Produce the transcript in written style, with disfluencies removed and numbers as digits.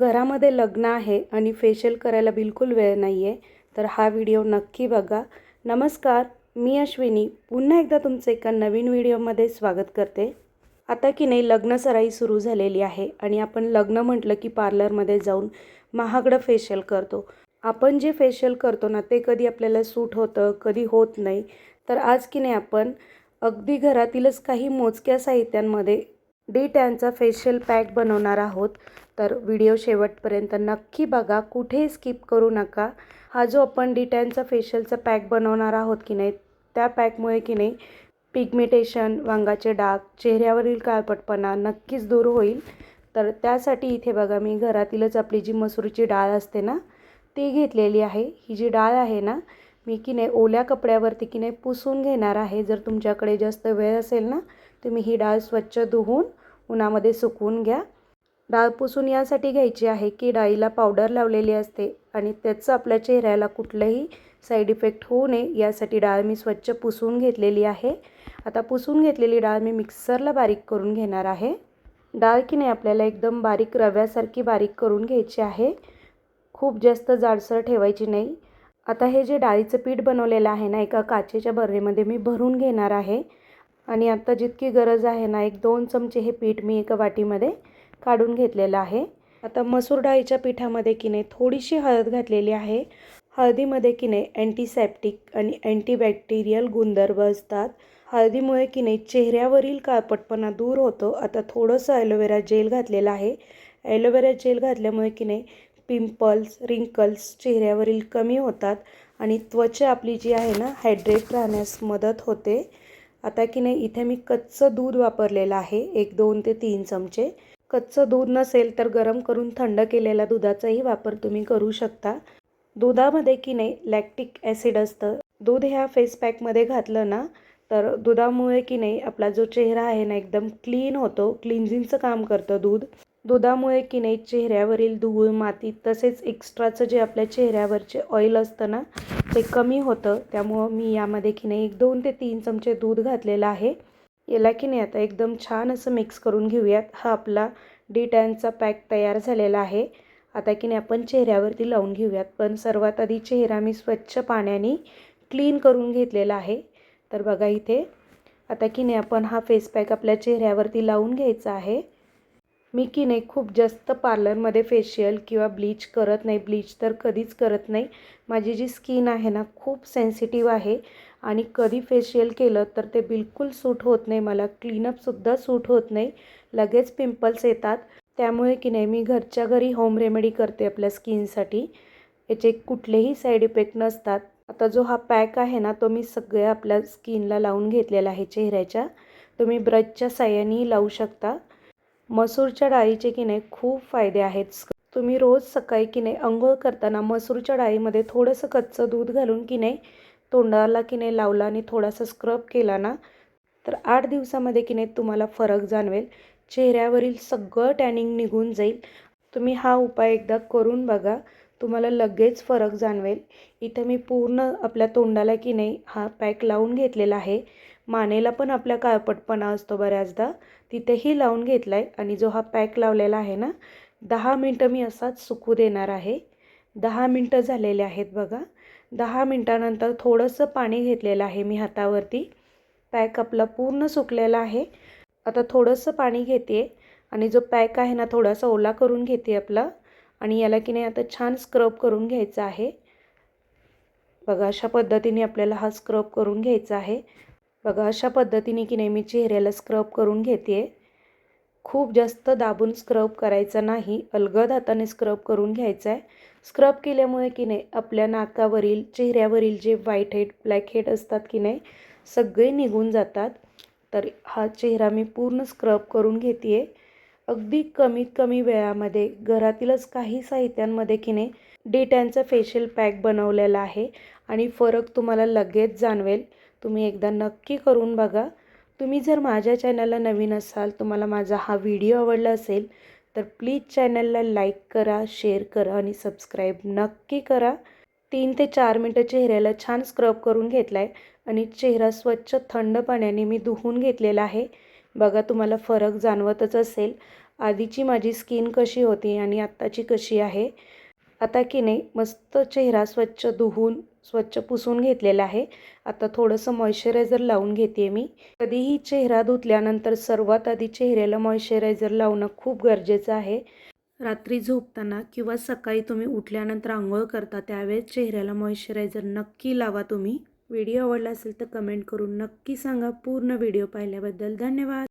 घरामध्ये लग्न आहे आणि फेशियल करायला बिलकुल वेळ नाही आहे, तर हा व्हिडिओ नक्की बघा. नमस्कार, मी अश्विनी पुन्हा एकदा तुमचं एका नवीन व्हिडिओमध्ये स्वागत करते. आता की नाही लग्नसराई सुरू झालेली आहे आणि आपण लग्न म्हटलं की पार्लरमध्ये जाऊन महागडं फेशियल करतो. आपण जे फेशियल करतो ना ते कधी आपल्याला सूट होतं, कधी होत नाही. तर आज की नाही आपण अगदी घरातीलच काही मोजक्या साहित्यांमध्ये डी टॅनचा फेशियल पॅक बनवणार आहोत. तर व्हिडिओ शेवटपर्यंत नक्की बघा, कुठेही स्किप करू नका. हा जो आपण डी टॅनचा फेशियलचा पॅक बनवणार आहोत की नाही, त्या पॅकमुळे की नाही पिगमेंटेशन, वांगाचे डाग, चेहऱ्यावरील काळपटपणा नक्कीच दूर होईल. तर त्यासाठी इथे बघा मी घरातीलच आपली जी मसूरची डाळ असते ना ती घेतलेली आहे. ही जी डाळ आहे ना मी की नाही ओल्या कपड्यावरती की नाही पुसून घेणार आहे. जर तुमच्याकडे जास्त वेळ असेल ना तुम्ही ही डाळ स्वच्छ धुवून उन्हामध्ये सुकवून घ्या. डाळ पुसून यासाठी घ्यायची आहे की डाळीला पावडर लावलेली असते आणि त्याचं आपल्या चेहऱ्याला कुठलंही साईड इफेक्ट होऊ नये यासाठी डाळ मी स्वच्छ पुसून घेतलेली आहे. आता पुसून घेतलेली डाळ मी मिक्सरला बारीक करून घेणार आहे. डाळ की नाही आपल्याला एकदम बारीक रव्यासारखी बारीक करून घ्यायची आहे, खूप जास्त जाडसर ठेवायची नाही. आता हे जे डाळीचं पीठ बनवलेलं आहे ना एका काचेच्या बर्नीमध्ये मी भरून घेणार आहे आणि आता जितकी गरज आहे ना 1-2 चमचे हे पीठ मी एका वाटीमध्ये काढून घेतलेलं आहे. आता मसूर डाळीच्या पिठामध्ये की नाही थोडीशी हळद घातलेली आहे. हळदीमध्ये की नाही अँटीसेप्टिक आणि अँटीबॅक्टेरियल गुणधर्म असतात. हळदीमुळे की नाही चेहऱ्यावरील काळपटपणा दूर होतो. आता थोडंसं ॲलोवेरा जेल घातलेलं आहे. ॲलोवेरा जेल घातल्यामुळे की नाही पिंपल्स, रिंकल्स चेहऱ्यावरील कमी होतात आणि त्वचा आपली जी आहे ना हायड्रेट राहण्यास मदत होते. आता की नाही इथे मी कच्चं दूध वापरलेलं आहे 1-2 ते 3 चमचे. कच्चं दूध नसेल तर गरम करून थंड केलेल्या दुधाचाही वापर तुम्ही करू शकता. दुधामध्ये की नाही लॅक्टिक ॲसिड असतं. दूध ह्या फेस पॅकमध्ये घातलं ना तर दुधामुळे की नाही आपला जो चेहरा आहे ना एकदम क्लीन होतो. क्लिन्झिंगचं काम करतं दूध. दुधामुळे की नाही चेहऱ्यावरील धूळ, माती तसेच एक्स्ट्राचं जे आपल्या चेहऱ्यावरचे ऑइल असतं ना ते कमी होतं. त्यामुळं मी यामध्ये की नाही 1-2 ते 3 चमचे दूध घातलेलं आहे. याला की नाही आता एकदम छान असं मिक्स करून घेऊयात. हा आपला डी टॅनचा पॅक तयार झालेला आहे. आता की नाही आपण चेहऱ्यावरती लावून घेऊयात. पण सर्वात आधी चेहरा मी स्वच्छ पाण्याने क्लीन करून घेतलेला आहे. तर बघा इथे आता की नाही आपण हा फेस पॅक आपल्या चेहऱ्यावरती लावून घ्यायचा आहे. मी की नाही खूप जास्त पार्लरमध्ये फेशियल किंवा ब्लीच करत नाही. ब्लीच तर कधीच करत नाही. माझी जी स्किन आहे ना खूप सेन्सिटिव्ह आहे आणि कधी फेशियल केलं तर ते बिलकुल सूट होत नाही. मला क्लीनअपसुद्धा सूट होत नाही. लगेच पिंपल्स येतात. त्यामुळे की नाही मी घरच्या घरी होम रेमेडी करते आपल्या स्किनसाठी. याचे कुठलेही साईड इफेक्ट नसतात. आता जो हा पॅक आहे ना तो मी सगळ्या आपल्या स्किनला लावून घेतलेला आहे चेहऱ्याच्या. तुम्ही ब्रशच्या साहाय्यानेही लावू शकता. मसूरच्या डाळीचे की नाही खूप फायदे आहेत. तुम्ही रोज सकाळी की नाही अंघोळ करताना मसूरच्या डाळीमध्ये थोडंसं कच्चं दूध घालून की नाही तोंडाला की नाही लावला आणि थोडासा स्क्रब केला ना तर 8 दिवसामध्ये की नाही तुम्हाला फरक जाणवेल. चेहऱ्यावरील सगळं टॅनिंग निघून जाईल. तुम्ही हा उपाय एकदा करून बघा, तुम्हाला लगेच फरक जाणवेल. इथं मी पूर्ण आपल्या तोंडाला की नाही हा पॅक लावून घेतलेला आहे. मानेला पण आपल्या काळपटपणा असतो बऱ्याचदा, तिथेही लावून घेतला आहे आणि जो हा पॅक लावलेला आहे ना 10 मिनटं मी असाच सुकू देणार आहे. 10 मिनटं झालेले आहेत बघा. 10 मिनटानंतर थोडंसं पाणी घेतलेलं आहे मी हातावरती. पॅक आपला पूर्ण सुकलेला आहे. आता थोडंसं पाणी घेते आणि जो पॅक आहे ना थोडासा ओला करून घेते आपला आणि याला की नाही आता छान स्क्रब करून घ्यायचा आहे. बघा अशा पद्धतीने आपल्याला हा स्क्रब करून घ्यायचा आहे. बघा अशा पद्धतीने की नाही मी चेहऱ्याला स्क्रब करून घेते. खूप जास्त दाबून स्क्रब करायचा नाही, अलगद हाताने स्क्रब करून घ्यायचा आहे. स्क्रब केल्यामुळे की नाही आपल्या नाकावरील, चेहऱ्यावरील जे व्हाईट हेड, ब्लॅक हेड असतात की नाही सगळे निघून जातात. तर हा चेहरा मी पूर्ण स्क्रब करून घेते आहे. अगदी कमीत कमी वेळामध्ये घरातीलच काही साहित्यांमध्ये की नाही डी टॅनचा फेशियल पॅक बनवलेला आहे आणि फरक तुम्हाला लगेच जाणवेल. तुम्ही एकदा नक्की करून बघा. तुम्ही जर माझ्या चॅनलला नवीन असाल, तुम्हाला माझा हा व्हिडिओ आवडला असेल तर प्लीज चॅनलला लाईक करा, शेअर करा आणि सबस्क्राईब नक्की करा. 3 ते 4 मिनटं चेहऱ्याला छान स्क्रब करून घेतला आहे आणि चेहरा स्वच्छ थंड पाण्याने मी धुवून घेतलेला आहे. बघा तुम्हाला फरक जाणवतच असेल. आधीची माझी स्किन कशी होती आणि आत्ताची कशी आहे। आता की नाही मस्त चेहरा स्वच्छ धुवून स्वच्छ पुसून घेतलेला आहे। आता थोडंसं मॉइश्चरायझर लावून घेते मी। कधीही चेहरा धुतल्यानंतर सर्वात आधी चेहऱ्याला मॉइश्चरायझर लावणं खूप गरजेचं आहे। रात्री झोपताना किंवा सकाळी तुम्ही उठल्यानंतर आंघोळ करता त्यावेळेस चेहऱ्याला मॉइश्चरायझर नक्की लावा तुम्ही। व्हिडिओ आवडला असेल तर कमेंट करून नक्की सांगा। पूर्ण व्हिडिओ पाहिल्याबद्दल धन्यवाद।